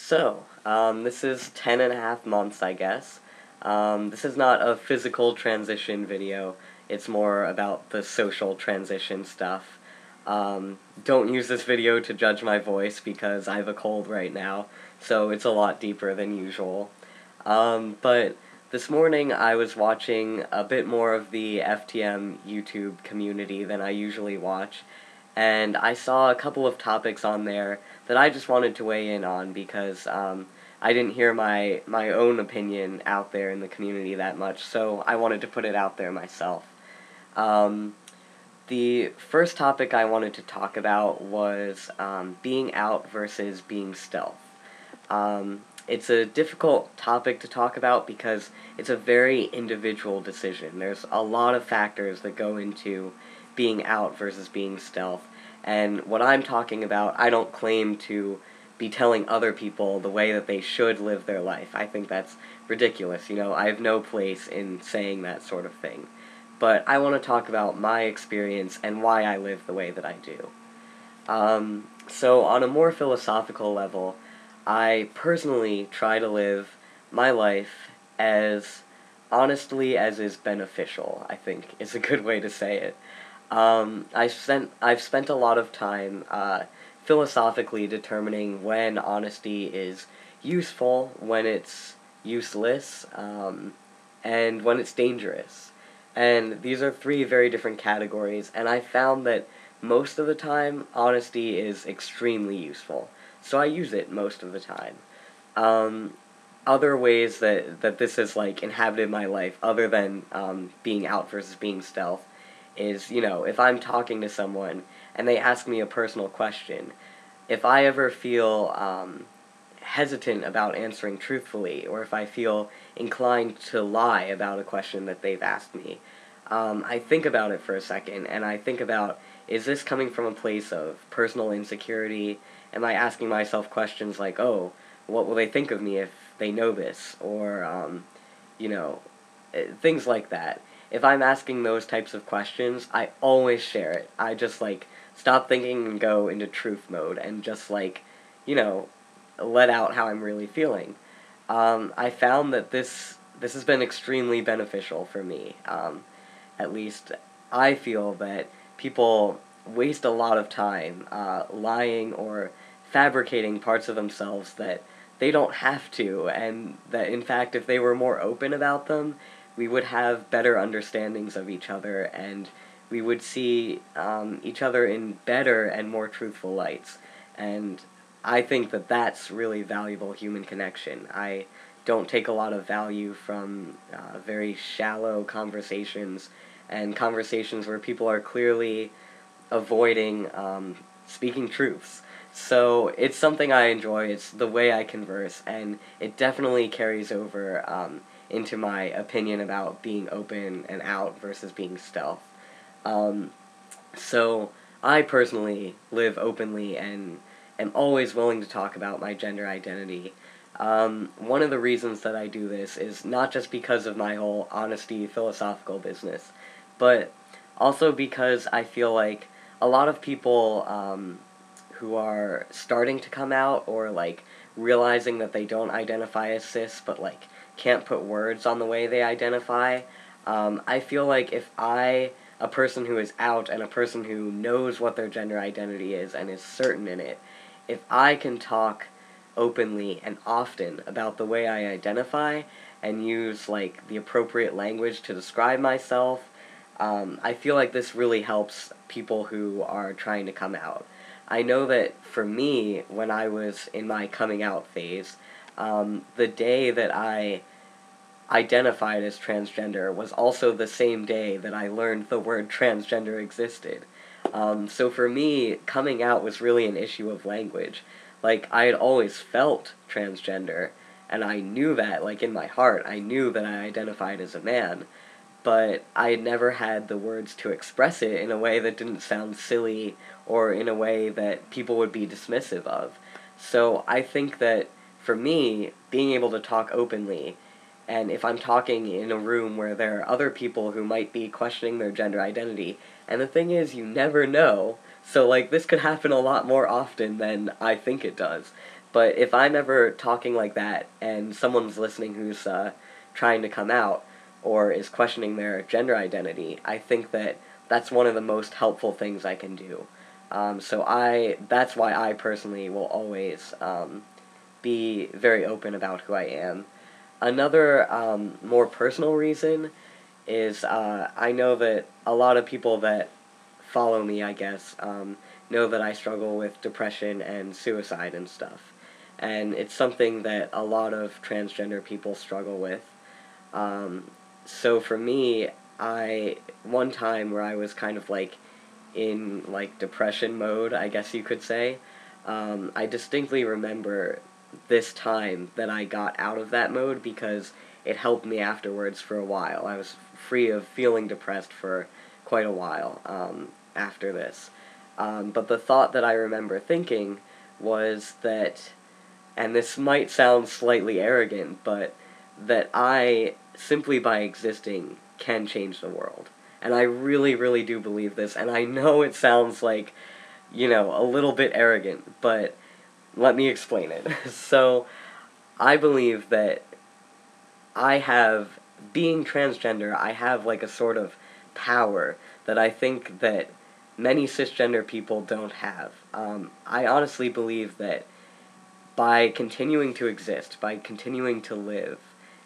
This is 10.5 months, I guess. This is not a physical transition video, it's more about the social transition stuff. Don't use this video to judge my voice because I have a cold right now, so it's a lot deeper than usual. But this morning I was watching a bit more of the FTM YouTube community than I usually watch, and I saw a couple of topics on there that I just wanted to weigh in on because I didn't hear my own opinion out there in the community that much, so I wanted to put it out there myself. The first topic I wanted to talk about was being out versus being stealth. It's a difficult topic to talk about because it's a very individual decision. There's a lot of factors that go into being out versus being stealth, and what I'm talking about, I don't claim to be telling other people the way that they should live their life. I think that's ridiculous, I have no place in saying that sort of thing. But I want to talk about my experience and why I live the way that I do. So on a more philosophical level, I personally try to live my life as honestly as is beneficial, I think is a good way to say it. I've spent a lot of time philosophically determining when honesty is useful, when it's useless, and when it's dangerous. And these are three very different categories, and I found that most of the time, honesty is extremely useful. So I use it most of the time. Other ways that this has, inhabited my life, other than being out versus being stealth, is, if I'm talking to someone and they ask me a personal question, if I ever feel hesitant about answering truthfully, or if I feel inclined to lie about a question that they've asked me, I think about it for a second, and I think about, is this coming from a place of personal insecurity? Am I asking myself questions like, oh, what will they think of me if they know this? Or, things like that. If I'm asking those types of questions, I always share it. I just, stop thinking and go into truth mode, and just, let out how I'm really feeling. I found that this has been extremely beneficial for me. At least I feel that people waste a lot of time lying or fabricating parts of themselves that they don't have to, and that, in fact, if they were more open about them, we would have better understandings of each other, and we would see each other in better and more truthful lights. And I think that that's really valuable human connection. I don't take a lot of value from very shallow conversations, and conversations where people are clearly avoiding speaking truths. So it's something I enjoy, it's the way I converse, and it definitely carries over into my opinion about being open and out versus being stealth. So I personally live openly and am always willing to talk about my gender identity. One of the reasons that I do this is not just because of my whole honesty philosophical business, but also because I feel like a lot of people who are starting to come out, or realizing that they don't identify as cis but can't put words on the way they identify, I feel like if a person who is out and a person who knows what their gender identity is and is certain in it, if I can talk openly and often about the way I identify and use the appropriate language to describe myself, I feel like this really helps people who are trying to come out. I know that for me, when I was in my coming out phase, the day that I identified as transgender was also the same day that I learned the word transgender existed. So for me, coming out was really an issue of language. I had always felt transgender, and I knew that, in my heart, I knew that I identified as a man, but I had never had the words to express it in a way that didn't sound silly, or in a way that people would be dismissive of. So I think that, for me, being able to talk openly, and if I'm talking in a room where there are other people who might be questioning their gender identity, and the thing is, you never know, So, like, this could happen a lot more often than I think it does. But if I'm ever talking like that, and someone's listening who's trying to come out, or is questioning their gender identity, I think that that's one of the most helpful things I can do. That's why I personally will always be very open about who I am. Another more personal reason is I know that a lot of people that follow me, I guess, know that I struggle with depression and suicide and stuff. And it's something that a lot of transgender people struggle with. So for me, one time where I was kind of like in like depression mode, I guess you could say, I distinctly remember this time that I got out of that mode because it helped me afterwards for a while. I was free of feeling depressed for quite a while after this. But the thought that I remember thinking was that, and this might sound slightly arrogant, but that I, simply by existing, can change the world. And I really, really do believe this, and I know it sounds like, a little bit arrogant, but let me explain it. So, I believe that being transgender, I have like a sort of power that I think that many cisgender people don't have. I honestly believe that by continuing to exist, by continuing to live,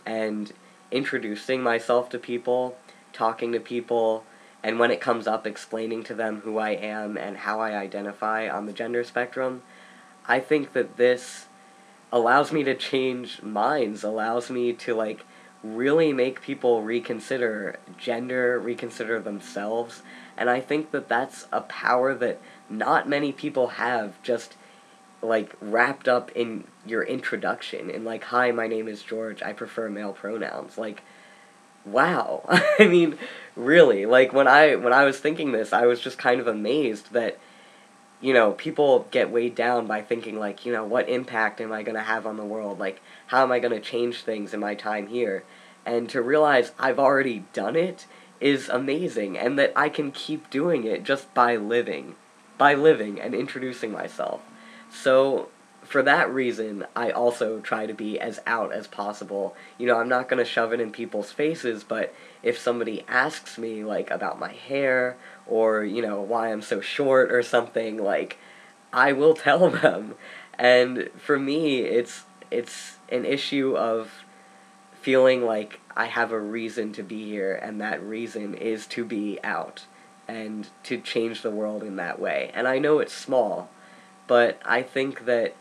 and introducing myself to people, talking to people, and when it comes up, explaining to them who I am and how I identify on the gender spectrum, I think that this allows me to change minds, allows me to, like, really make people reconsider gender, reconsider themselves, and I think that that's a power that not many people have just like wrapped up in your introduction and like, hi, my name is George, I prefer male pronouns. Like, wow. I mean, really, like when I was thinking this, I was just kind of amazed that people get weighed down by thinking like, what impact am I going to have on the world? Like, how am I going to change things in my time here? And to realize I've already done it is amazing, and that I can keep doing it just by living and introducing myself. So, for that reason, I also try to be as out as possible. I'm not going to shove it in people's faces, but if somebody asks me, like, about my hair, or, why I'm so short or something, like, I will tell them. And for me, it's an issue of feeling like I have a reason to be here, and that reason is to be out, and to change the world in that way. And I know it's small, but I think that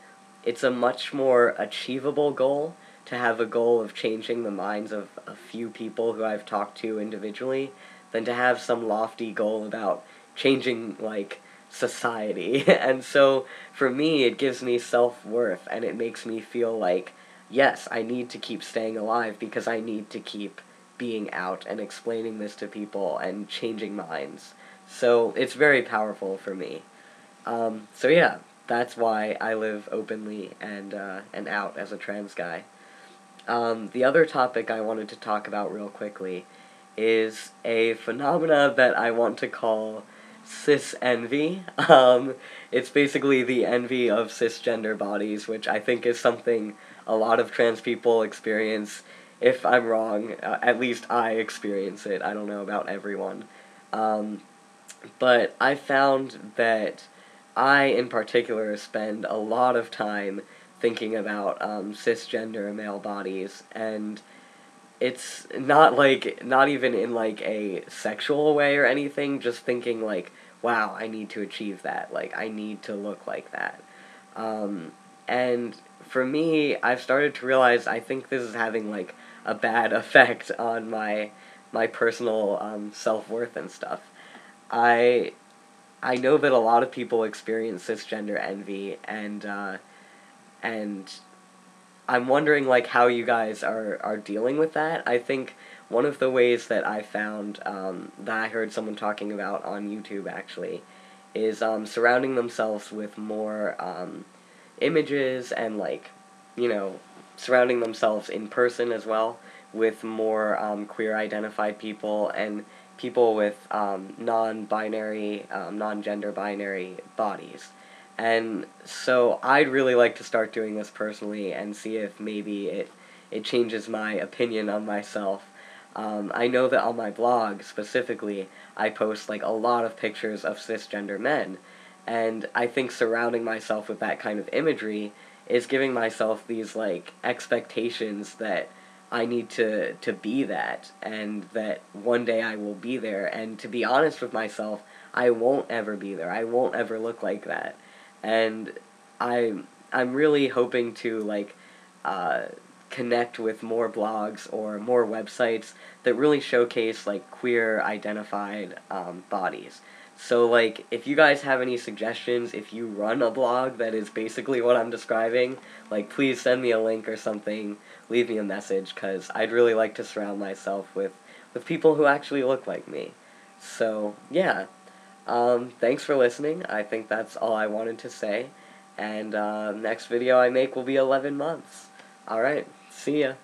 it's a much more achievable goal to have a goal of changing the minds of a few people who I've talked to individually than to have some lofty goal about changing, like, society. And so, for me, it gives me self-worth, and it makes me feel like, yes, I need to keep staying alive because I need to keep being out and explaining this to people and changing minds. So, it's very powerful for me. So yeah, that's why I live openly and out as a trans guy. The other topic I wanted to talk about real quickly is a phenomena that I want to call CIS-ENVY. It's basically the envy of cisgender bodies, which I think is something a lot of trans people experience. If I'm wrong, at least I experience it. I don't know about everyone. But I found that I, in particular, spend a lot of time thinking about cisgender male bodies, and it's not even in like a sexual way or anything, just thinking like, wow, I need to achieve that, like, I need to look like that. And for me, I've started to realize I think this is having like a bad effect on my personal self-worth and stuff. I I know that a lot of people experience cisgender envy, and I'm wondering like how you guys are dealing with that. I think one of the ways that I found that I heard someone talking about on YouTube actually is surrounding themselves with more images and like surrounding themselves in person as well with more queer identified people and people with non-binary, non-gender binary bodies. And so I'd really like to start doing this personally and see if maybe it changes my opinion on myself. I know that on my blog, specifically, I post, like, a lot of pictures of cisgender men, and I think surrounding myself with that kind of imagery is giving myself these, like, expectations that I need to be that, and that one day I will be there, and to be honest with myself, I won't ever be there. I won't ever look like that. And I'm really hoping to, like, uh, connect with more blogs or more websites that really showcase, like, queer identified bodies. So, like, if you guys have any suggestions, if you run a blog that is basically what I'm describing, like, please send me a link or something, leave me a message, because I'd really like to surround myself with people who actually look like me. So, yeah. Thanks for listening. I think that's all I wanted to say. And next video I make will be 11 months. Alright, see ya.